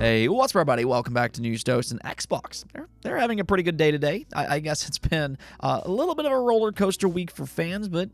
Hey, what's up, everybody? Welcome back to News Dose. And Xbox, they're having a pretty good day today. I guess it's been a little bit of a roller coaster week for fans, but,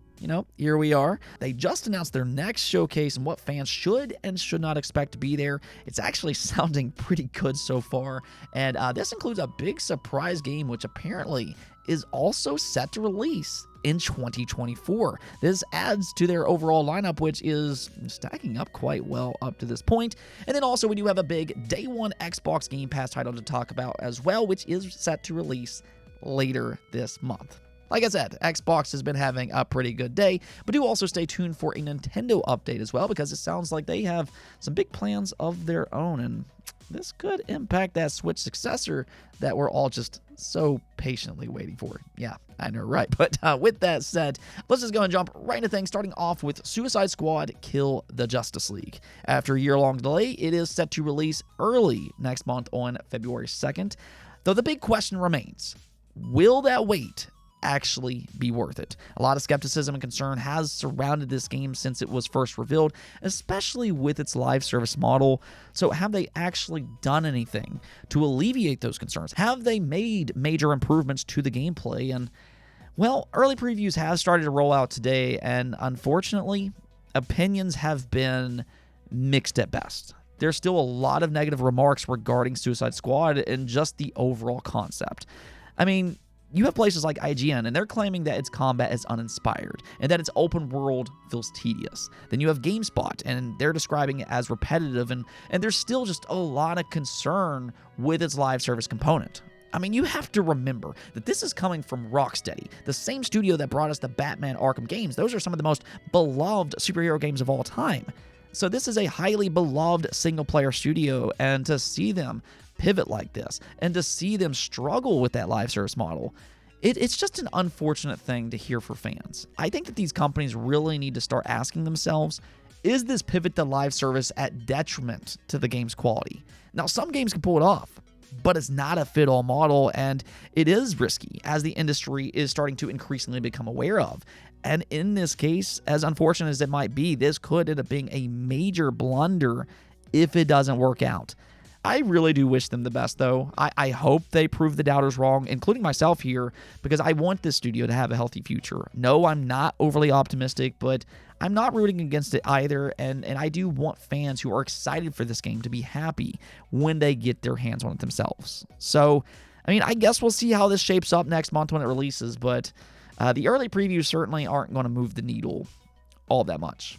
here we are. They just announced their next showcase and what fans should and should not expect to be there. It's actually sounding pretty good so far, and this includes a big surprise game, which apparently is also set to release in 2024. This adds to their overall lineup, which is stacking up quite well up to this point. And then also we do have a big day one Xbox Game Pass title to talk about as well, which is set to release later this month. Like I said, Xbox has been having a pretty good day, but do also stay tuned for a Nintendo update as well, because it sounds like they have some big plans of their own, and this could impact that Switch successor that we're all just so patiently waiting for. Yeah, I know, right? But with that said, let's just go and jump right into things, starting off with Suicide Squad Kill the Justice League. After a year-long delay, it is set to release early next month on February 2nd, though the big question remains, will that wait actually be worth it? A lot of skepticism and concern has surrounded this game since it was first revealed, especially with its live service model. So have they actually done anything to alleviate those concerns? Have they made major improvements to the gameplay? And well, early previews have started to roll out today, and unfortunately, opinions have been mixed at best. There's still a lot of negative remarks regarding Suicide Squad and just the overall concept. I mean, you have places like IGN, and they're claiming that its combat is uninspired and that its open world feels tedious. Then you have GameSpot, and they're describing it as repetitive, and there's still just a lot of concern with its live service component. I mean, you have to remember that this is coming from Rocksteady, the same studio that brought us the Batman Arkham games. Those are some of the most beloved superhero games of all time. So this is a highly beloved single-player studio, and to see them pivot like this and to see them struggle with that live service model, it's just an unfortunate thing to hear for fans. I think that these companies really need to start asking themselves, is this pivot to live service at detriment to the game's quality? Now, some games can pull it off, but it's not a fit-all model, and it is risky, as the industry is starting to increasingly become aware of. And in this case, as unfortunate as it might be, this could end up being a major blunder if it doesn't work out. I really do wish them the best, though. I hope they prove the doubters wrong, including myself here, because I want this studio to have a healthy future. No, I'm not overly optimistic, but I'm not rooting against it either, and I do want fans who are excited for this game to be happy when they get their hands on it themselves. So, I mean, I guess we'll see how this shapes up next month when it releases, but the early previews certainly aren't going to move the needle all that much.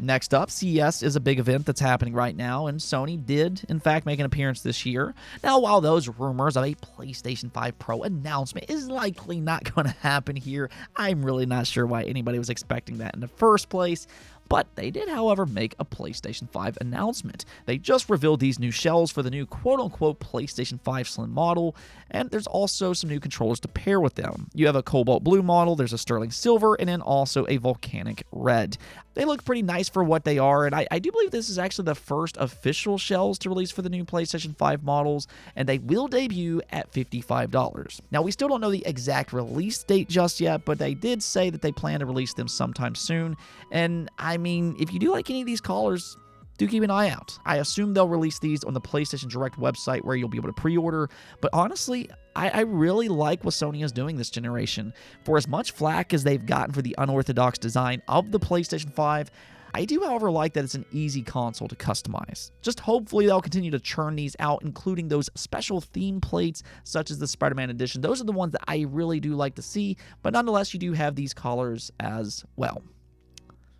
Next up, CES is a big event that's happening right now, and Sony did, in fact, make an appearance this year. Now, while those rumors of a PlayStation 5 Pro announcement is likely not going to happen here, I'm really not sure why anybody was expecting that in the first place. But they did, however, make a PlayStation 5 announcement. They just revealed these new shells for the new quote-unquote PlayStation 5 Slim model, and there's also some new controllers to pair with them. You have a cobalt blue model, there's a sterling silver, and then also a volcanic red. They look pretty nice for what they are, and I do believe this is actually the first official shells to release for the new PlayStation 5 models, and they will debut at $55. Now, we still don't know the exact release date just yet, but they did say that they plan to release them sometime soon, and I mean, if you do like any of these collars, do keep an eye out. I assume they'll release these on the PlayStation Direct website where you'll be able to pre-order, but honestly, I really like what Sony is doing this generation. For as much flack as they've gotten for the unorthodox design of the PlayStation 5, I do, however, like that it's an easy console to customize. Just hopefully they'll continue to churn these out, including those special theme plates such as the Spider-Man edition. Those are the ones that I really do like to see, but nonetheless, you do have these collars as well.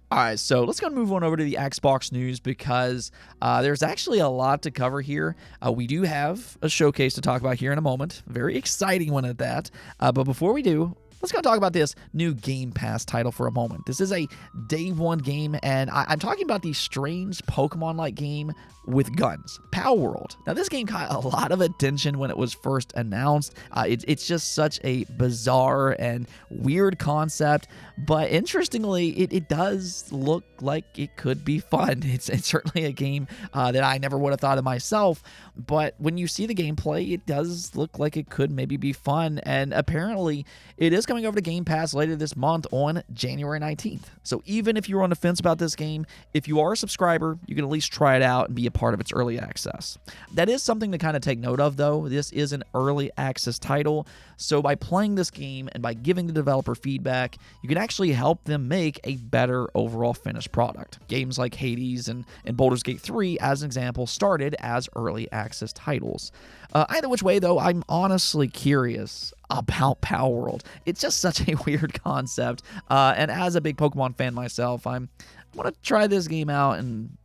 All right, so let's go and move on over to the Xbox news, because there's actually a lot to cover here. We do have a showcase to talk about here in a moment. Very exciting one at that. But before we do, let's go talk about this new Game Pass title for a moment. This is a day one game, and I'm talking about the strange Pokemon-like game with guns, Power World. Now, this game caught a lot of attention when it was first announced. It's just such a bizarre and weird concept, but interestingly, it does look like it could be fun. It's certainly a game that I never would have thought of myself, but when you see the gameplay, it does look like it could maybe be fun, and apparently, it is coming over to Game Pass later this month on January 19th. So even if you're on the fence about this game, if you are a subscriber, you can at least try it out and be a part of its early access. That is something to kind of take note of, though. This is an early access title, so by playing this game and by giving the developer feedback, you can actually help them make a better overall finished product. Games like Hades and Baldur's Gate 3, as an example, started as early access titles. Either which way, though, I'm honestly curious about Power World. It's just such a weird concept, and as a big Pokemon fan myself, I'm going to try this game out and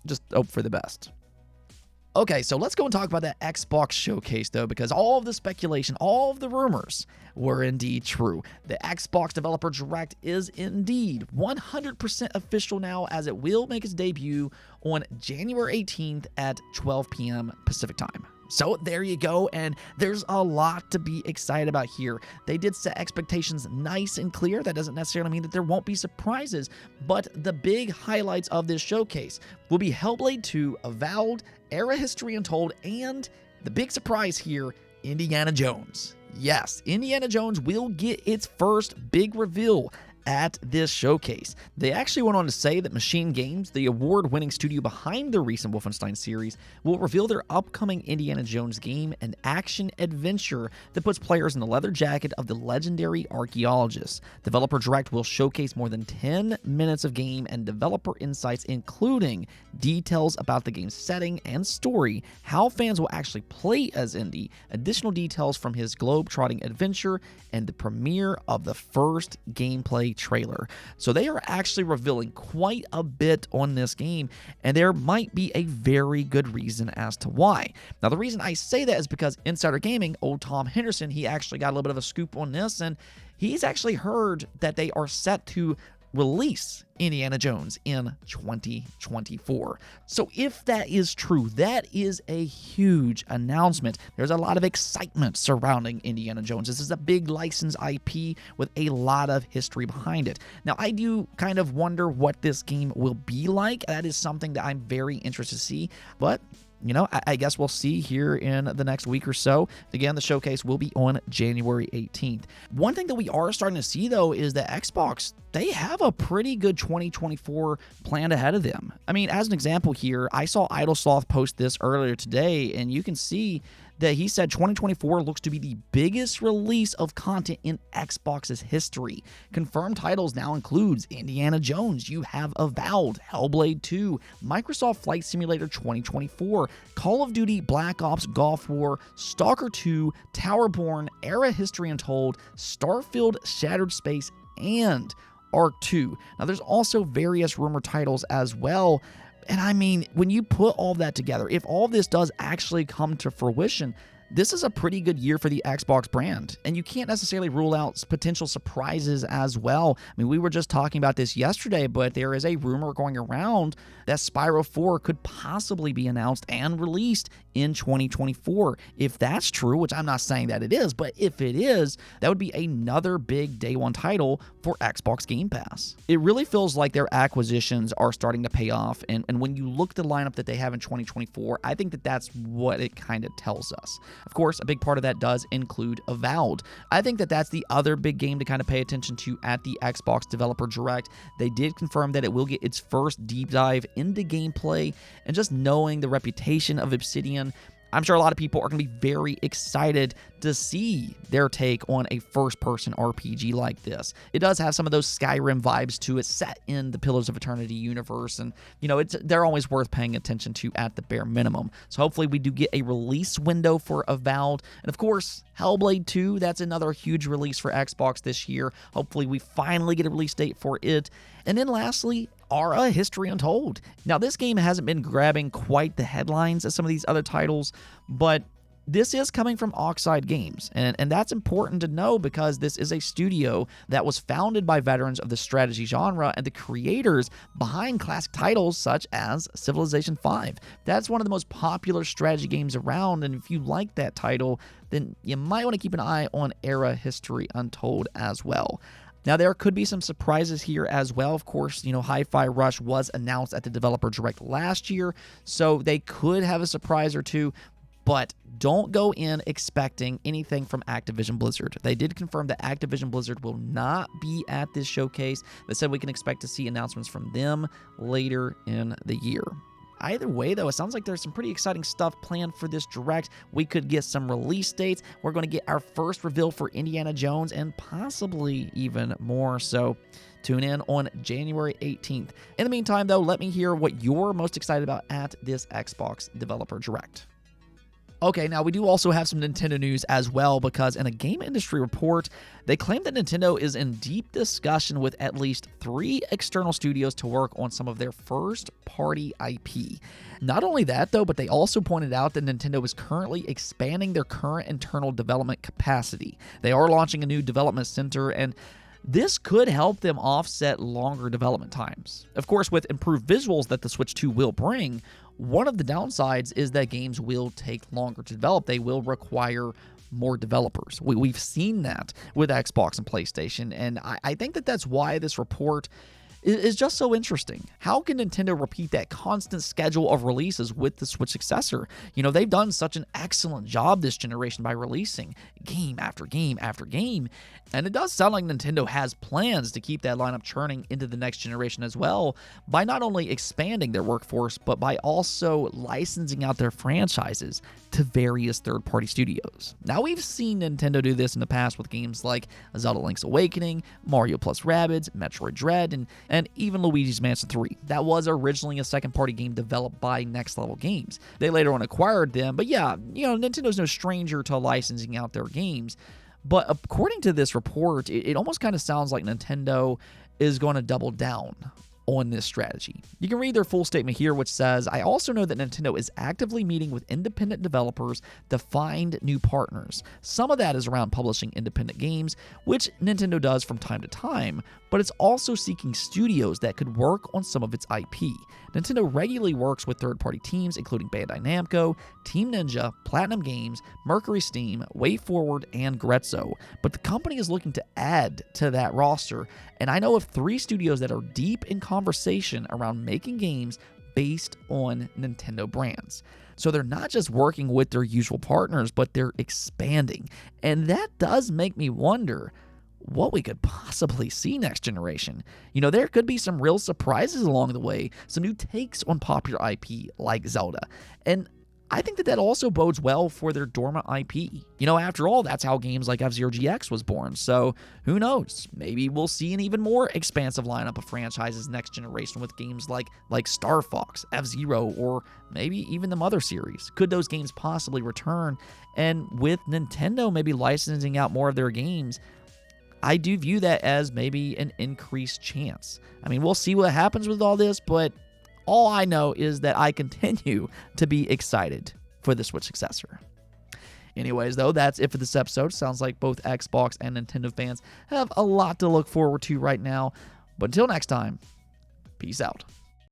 just hope for the best. Okay, so let's go and talk about that Xbox showcase, though, because all of the speculation, all of the rumors were indeed true. The Xbox Developer Direct is indeed 100% official now, as it will make its debut on January 18th at 12 p.m. Pacific time. So there you go, and there's a lot to be excited about here. They did set expectations nice and clear. That doesn't necessarily mean that there won't be surprises, but the big highlights of this showcase will be Hellblade 2, Avowed, Era History Untold, and the big surprise here, Indiana Jones. Yes, Indiana Jones will get its first big reveal at this showcase. They actually went on to say that Machine Games, the award-winning studio behind the recent Wolfenstein series, will reveal their upcoming Indiana Jones game, an action-adventure that puts players in the leather jacket of the legendary archaeologist. Developer Direct will showcase more than 10 minutes of game and developer insights, including details about the game's setting and story, how fans will actually play as Indy, additional details from his globe-trotting adventure, and the premiere of the first gameplay trailer. So they are actually revealing quite a bit on this game, and there might be a very good reason as to why. Now, the reason I say that is because Insider Gaming, old Tom Henderson, he actually got a little bit of a scoop on this, and he's actually heard that they are set to release Indiana Jones in 2024. So if that is true, that is a huge announcement. There's a lot of excitement surrounding Indiana Jones. This is a big licensed IP with a lot of history behind it. Now, I do kind of wonder what this game will be like. That is something that I'm very interested to see, but you know, I guess we'll see here in the next week or so. Again, the showcase will be on January 18th. One thing that we are starting to see, though, is that Xbox, they have a pretty good 2024 planned ahead of them. I mean, as an example here, I saw Idlesloth post this earlier today, and you can see that he said 2024 looks to be the biggest release of content in Xbox's history. Confirmed titles now includes Indiana Jones, you have Avowed, Hellblade 2, Microsoft Flight Simulator 2024, Call of Duty Black Ops Gulf War, Stalker 2, Towerborn, Era History Untold, Starfield Shattered Space, and Ark 2. Now, there's also various rumor titles as well. And I mean, when you put all of that together, if all of this does actually come to fruition, this is a pretty good year for the Xbox brand, and you can't necessarily rule out potential surprises as well. I mean, we were just talking about this yesterday, but there is a rumor going around that Spyro 4 could possibly be announced and released in 2024. If that's true, which I'm not saying that it is, but if it is, that would be another big day one title for Xbox Game Pass. It really feels like their acquisitions are starting to pay off, and when you look at the lineup that they have in 2024, I think that that's what it kind of tells us. Of course, a big part of that does include Avowed. I think that that's the other big game to kind of pay attention to at the Xbox Developer Direct. They did confirm that it will get its first deep dive into gameplay, and just knowing the reputation of Obsidian, I'm sure a lot of people are going to be very excited to see their take on a first-person RPG like this. It does have some of those Skyrim vibes to it, set in the Pillars of Eternity universe, and, you know, they're always worth paying attention to at the bare minimum. So hopefully we do get a release window for Avowed, and of course, Hellblade 2, that's another huge release for Xbox this year. Hopefully we finally get a release date for it. And then lastly, Era History Untold. Now, this game hasn't been grabbing quite the headlines as some of these other titles, but this is coming from Oxide Games, and that's important to know because this is a studio that was founded by veterans of the strategy genre and the creators behind classic titles such as Civilization 5. That's one of the most popular strategy games around, and if you like that title, then you might want to keep an eye on Era History Untold as well. Now, there could be some surprises here as well. Of course, you know, Hi-Fi Rush was announced at the Developer Direct last year, so they could have a surprise or two. But don't go in expecting anything from Activision Blizzard. They did confirm that Activision Blizzard will not be at this showcase. They said we can expect to see announcements from them later in the year. Either way, though, it sounds like there's some pretty exciting stuff planned for this Direct. We could get some release dates. We're going to get our first reveal for Indiana Jones and possibly even more. So tune in on January 18th. In the meantime, though, let me hear what you're most excited about at this Xbox Developer Direct. Okay, now we do also have some Nintendo news as well, because in a game industry report, they claim that Nintendo is in deep discussion with at least 3 external studios to work on some of their first-party IP. Not only that, though, but they also pointed out that Nintendo is currently expanding their current internal development capacity. They are launching a new development center, and this could help them offset longer development times. Of course, with improved visuals that the Switch 2 will bring, one of the downsides is that games will take longer to develop. They will require more developers. We've seen that with Xbox and PlayStation, and I think that that's why this report is just so interesting. How can Nintendo repeat that constant schedule of releases with the Switch Successor? You know, they've done such an excellent job this generation by releasing game after game after game, and it does sound like Nintendo has plans to keep that lineup churning into the next generation as well, by not only expanding their workforce, but by also licensing out their franchises to various third-party studios. Now, we've seen Nintendo do this in the past with games like Zelda Link's Awakening, Mario plus Rabbids, Metroid Dread, and even Luigi's Mansion 3. That was originally a second-party game developed by Next Level Games. They later on acquired them, but yeah, you know, Nintendo's no stranger to licensing out their games. But according to this report, it almost kind of sounds like Nintendo is going to double down on this strategy. You can read their full statement here, which says, "I also know that Nintendo is actively meeting with independent developers to find new partners. Some of that is around publishing independent games, which Nintendo does from time to time, but it's also seeking studios that could work on some of its IP. Nintendo regularly works with third-party teams, including Bandai Namco, Team Ninja, Platinum Games, Mercury Steam, WayForward, and Grezzo. But the company is looking to add to that roster, and I know of 3 studios that are deep in conversation around making games based on Nintendo brands. So they're not just working with their usual partners, but they're expanding. And that does make me wonder what we could possibly see next generation. You know, there could be some real surprises along the way, some new takes on popular IP like Zelda. And I think that that also bodes well for their dormant IP. You know, after all, that's how games like F-Zero GX was born. So who knows? Maybe we'll see an even more expansive lineup of franchises next generation with games like Star Fox, F-Zero, or maybe even the Mother series. Could those games possibly return? And with Nintendo maybe licensing out more of their games, I do view that as maybe an increased chance. I mean, we'll see what happens with all this, but all I know is that I continue to be excited for the Switch Successor. Anyways, though, that's it for this episode. Sounds like both Xbox and Nintendo fans have a lot to look forward to right now. But until next time, peace out.